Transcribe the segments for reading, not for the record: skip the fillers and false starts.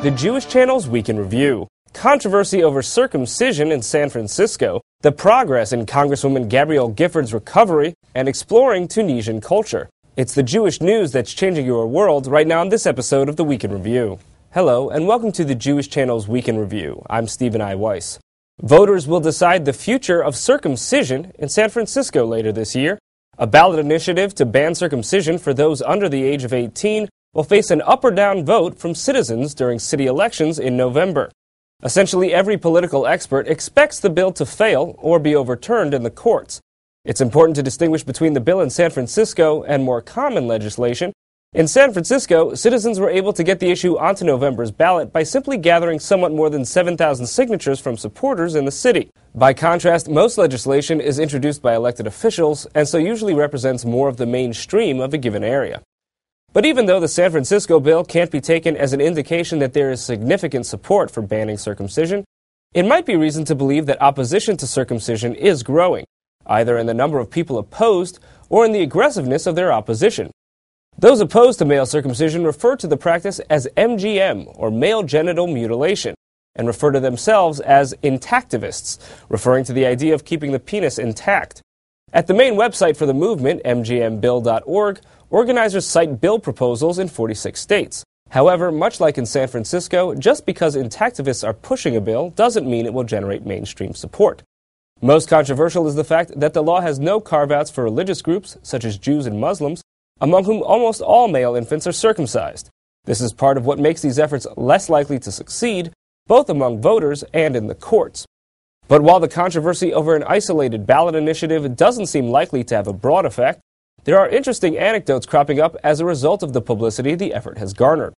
The Jewish Channel's Week in Review. Controversy over circumcision in San Francisco, the progress in Congresswoman Gabrielle Gifford's recovery, and exploring Tunisian culture. It's the Jewish news that's changing your world right now on this episode of the Week in Review. Hello, and welcome to the Jewish Channel's Week in Review. I'm Stephen I. Weiss. Voters will decide the future of circumcision in San Francisco later this year. A ballot initiative to ban circumcision for those under the age of 18 will face an up or down vote from citizens during city elections in November. Essentially, every political expert expects the bill to fail or be overturned in the courts. It's important to distinguish between the bill in San Francisco and more common legislation. In San Francisco, citizens were able to get the issue onto November's ballot by simply gathering somewhat more than 7,000 signatures from supporters in the city. By contrast, most legislation is introduced by elected officials and so usually represents more of the mainstream of a given area. But even though the San Francisco bill can't be taken as an indication that there is significant support for banning circumcision, it might be reason to believe that opposition to circumcision is growing, either in the number of people opposed or in the aggressiveness of their opposition. Those opposed to male circumcision refer to the practice as MGM, or male genital mutilation, and refer to themselves as intactivists, referring to the idea of keeping the penis intact. At the main website for the movement, mgmbill.org, organizers cite bill proposals in 46 states. However, much like in San Francisco, just because intactivists are pushing a bill doesn't mean it will generate mainstream support. Most controversial is the fact that the law has no carve-outs for religious groups, such as Jews and Muslims, among whom almost all male infants are circumcised. This is part of what makes these efforts less likely to succeed, both among voters and in the courts. But while the controversy over an isolated ballot initiative doesn't seem likely to have a broad effect, there are interesting anecdotes cropping up as a result of the publicity the effort has garnered.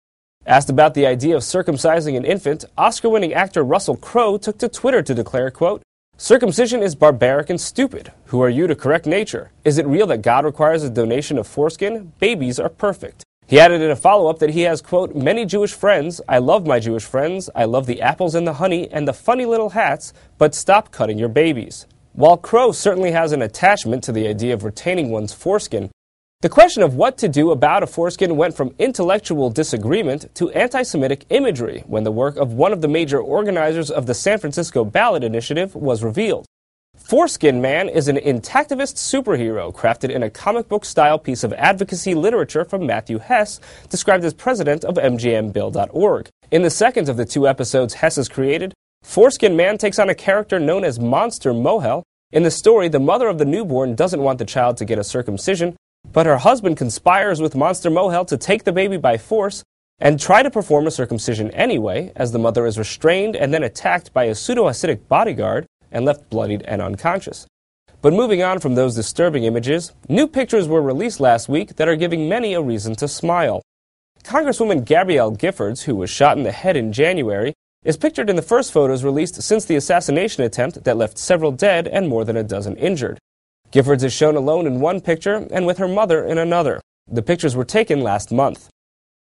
Asked about the idea of circumcising an infant, Oscar-winning actor Russell Crowe took to Twitter to declare, quote, "Circumcision is barbaric and stupid. Who are you to correct nature? Is it real that God requires a donation of foreskin? Babies are perfect." He added in a follow-up that he has, quote, "Many Jewish friends. I love my Jewish friends. I love the apples and the honey and the funny little hats, but stop cutting your babies." While Crowe certainly has an attachment to the idea of retaining one's foreskin, the question of what to do about a foreskin went from intellectual disagreement to anti-Semitic imagery when the work of one of the major organizers of the San Francisco ballot initiative was revealed. Foreskin Man is an intactivist superhero crafted in a comic book-style piece of advocacy literature from Matthew Hess, described as president of mgmbill.org. In the second of the two episodes Hess has created, Foreskin Man takes on a character known as Monster Mohel. In the story, the mother of the newborn doesn't want the child to get a circumcision, but her husband conspires with Monster Mohel to take the baby by force and try to perform a circumcision anyway, as the mother is restrained and then attacked by a pseudo-Hasidic bodyguard and left bloodied and unconscious. But moving on from those disturbing images, new pictures were released last week that are giving many a reason to smile. Congresswoman Gabrielle Gifford, who was shot in the head in January, is pictured in the first photos released since the assassination attempt that left several dead and more than a dozen injured. Gifford is shown alone in one picture and with her mother in another. The pictures were taken last month.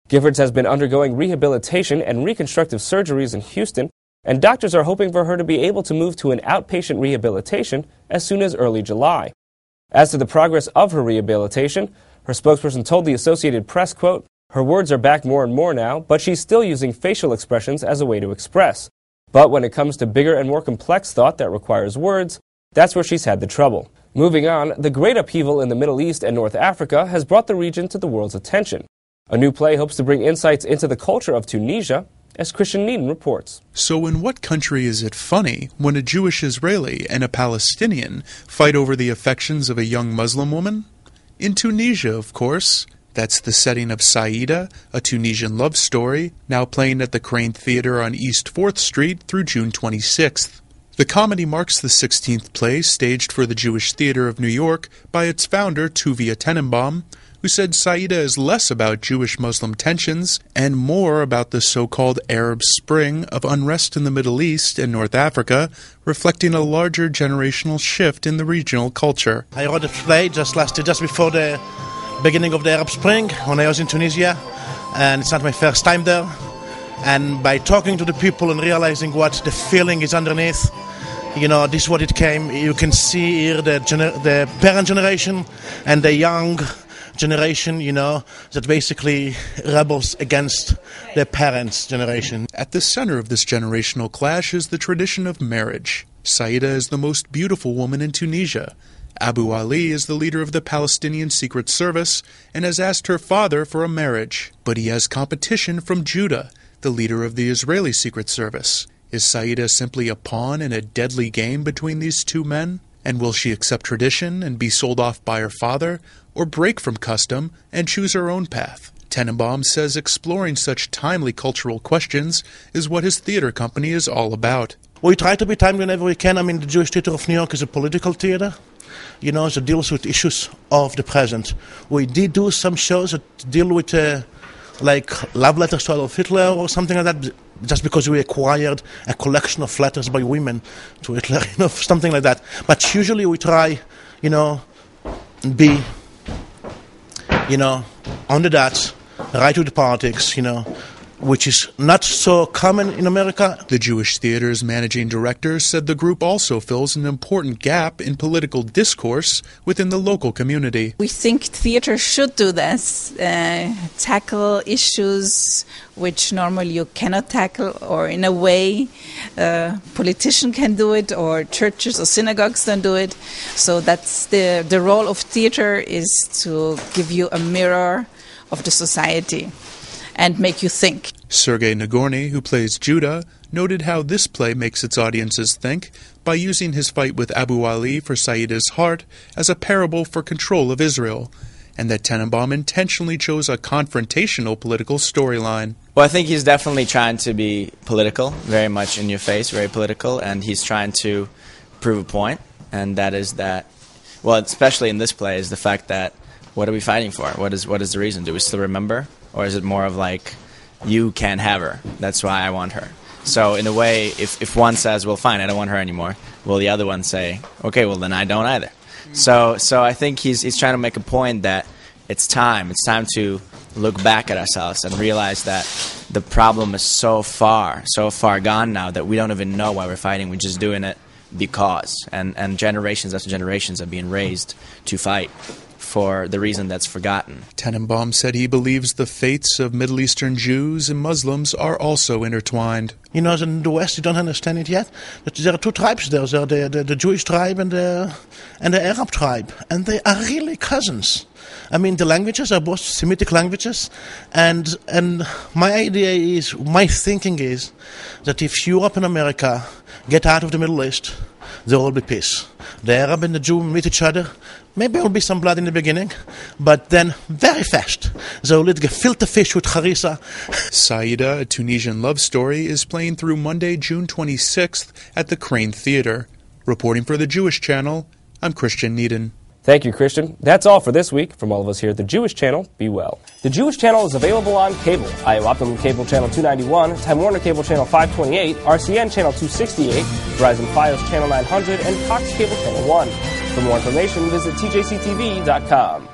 Gifford has been undergoing rehabilitation and reconstructive surgeries in Houston, and doctors are hoping for her to be able to move to an outpatient rehabilitation as soon as early July. As to the progress of her rehabilitation, her spokesperson told the Associated Press, quote, "Her words are back more and more now, but she's still using facial expressions as a way to express. But when it comes to bigger and more complex thought that requires words, that's where she's had the trouble." Moving on, the great upheaval in the Middle East and North Africa has brought the region to the world's attention. A new play hopes to bring insights into the culture of Tunisia, as Christian Needham reports. So in what country is it funny when a Jewish Israeli and a Palestinian fight over the affections of a young Muslim woman? In Tunisia, of course. That's the setting of Saida, a Tunisian love story, now playing at the Crane Theatre on East 4th Street through June 26th. The comedy marks the 16th play staged for the Jewish Theatre of New York by its founder, Tuvia Tenenbaum, who said Saida is less about Jewish-Muslim tensions and more about the so-called Arab Spring of unrest in the Middle East and North Africa, reflecting a larger generational shift in the regional culture. I wrote a play just before the beginning of the Arab Spring when I was in Tunisia, and it's not my first time there. And by talking to the people and realizing what the feeling is underneath, this is what it came. You can see here the parent generation and the young generation, that basically rebels against their parents' generation. At the center of this generational clash is the tradition of marriage. Saida is the most beautiful woman in Tunisia. Abu Ali is the leader of the Palestinian Secret Service and has asked her father for a marriage. But he has competition from Judah, the leader of the Israeli Secret Service. Is Saida simply a pawn in a deadly game between these two men? And will she accept tradition and be sold off by her father, or break from custom and choose her own path? Tenenbaum says exploring such timely cultural questions is what his theater company is all about. We try to be timely whenever we can. The Jewish Theater of New York is a political theater, that deals with issues of the present. We did do some shows that deal with, like love letters to Adolf Hitler or something like that, just because we acquired a collection of letters by women to Hitler, something like that. But usually we try, be, on the dots, right to the politics, which is not so common in America. The Jewish Theater's managing director said the group also fills an important gap in political discourse within the local community. We think theater should do this, tackle issues which normally you cannot tackle, or in a way politician can do it, or churches or synagogues don't do it. So that's the role of theater, is to give you a mirror of the society and make you think. Sergei Nagorny, who plays Judah, noted how this play makes its audiences think by using his fight with Abu Ali for Saida's heart as a parable for control of Israel, and that Tenenbaum intentionally chose a confrontational political storyline. Well, I think he's definitely trying to be political, very much in your face, very political, and he's trying to prove a point, and that is that, well, especially in this play, is the fact that what are we fighting for? What is the reason? Do we still remember? Or is it more of like, you can't have her, that's why I want her? So in a way, if one says, well, fine, I don't want her anymore, will the other one say, okay, well, then I don't either. So I think he's trying to make a point that it's time to look back at ourselves and realize that the problem is so far gone now that we don't even know why we're fighting. We're just doing it because. And generations after generations are being raised to fight for the reason that's forgotten. Tenenbaum said he believes the fates of Middle Eastern Jews and Muslims are also intertwined. In the West, you don't understand it yet. But there are two tribes there. There are the Jewish tribe and the Arab tribe. And they are really cousins. The languages are both Semitic languages. And my thinking is that if Europe and America get out of the Middle East, there will be peace. The Arab and the Jew meet each other. Maybe there will be some blood in the beginning, but then very fast they will eat gefilte fish with harissa. Saida, a Tunisian love story, is playing through Monday, June 26th at the Crane Theater. Reporting for the Jewish Channel, I'm Christian Needon. Thank you, Christian. That's all for this week. From all of us here at the Jewish Channel, be well. The Jewish Channel is available on cable. IO Optimum Cable Channel 291, Time Warner Cable Channel 528, RCN Channel 268, Verizon Fios Channel 900, and Cox Cable Channel 1. For more information, visit tjctv.com.